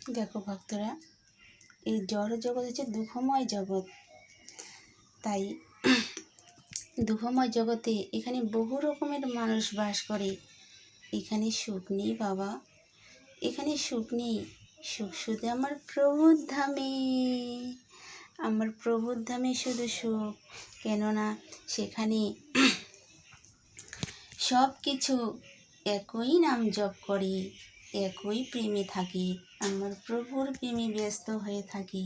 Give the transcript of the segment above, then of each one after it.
দেখো ভক্তরা, এই জড় জগৎ হচ্ছে দুঃখময় জগৎ। তাই দুঃখময় জগতে এখানে বহু রকমের মানুষ বাস করে। এখানে সুখ নেই বাবা, এখানে সুখ নেই। সুখ শুধু আমার প্রভুর ধামে, আমার প্রভুর ধামে শুধু সুখ। কেননা সেখানে সব কিছু একই নাম জপ করে, একই প্রেমে থাকি। আমার প্রভুর প্রেমে ব্যস্ত হয়ে থাকি,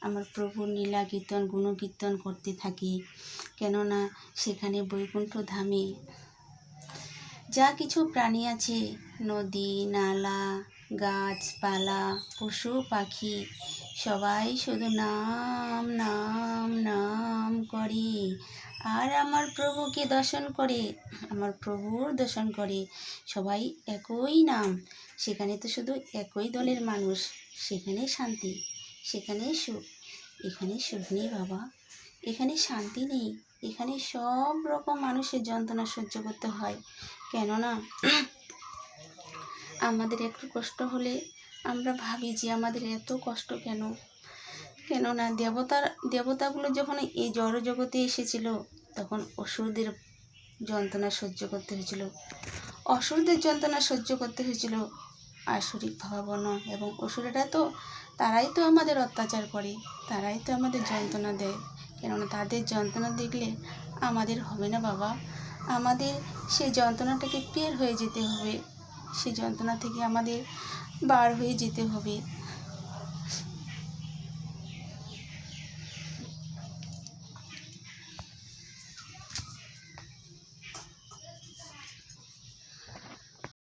আমার প্রভুর লীলা কীর্তন গুণকীর্তন করতে থাকি। কেননা সেখানে বৈকুণ্ঠ ধামে যা কিছু প্রাণী আছে, নদী নালা গাছপালা পশু পাখি, সবাই শুধু নাম নাম নাম করে আর আমার প্রভুকে দর্শন করে, আমার প্রভুর দর্শন করে। সবাই একই নাম। সেখানে তো শুধু একই দলের মানুষ, সেখানে শান্তি, সেখানে সুখ। এখানে সুখ নেই বাবা, এখানে শান্তি নেই। এখানে সব রকম মানুষের যন্ত্রণা সহ্য করতে হয়। কেননা আমাদের একটু কষ্ট হলে আমরা ভাবি যে আমাদের এত কষ্ট কেন। কেননা দেবতাগুলো যখন এই জড় জগতে এসেছিল, তখন অসুরদের যন্ত্রণা সহ্য করতে হয়েছিল। অসুরদের যন্ত্রণা সহ্য করতে হয়েছিল আসরিক ভাবাপন্ন এবং অসুরেরা তো তারাই তো আমাদের অত্যাচার করে, তারাই তো আমাদের যন্ত্রণা দেয়। কেননা তাদের যন্ত্রণা দেখলে আমাদের হবে না বাবা, আমাদের সেই যন্ত্রণাটাকে পের হয়ে যেতে হবে, সেই যন্ত্রণা থেকে আমাদের বার হয়ে যেতে হবে।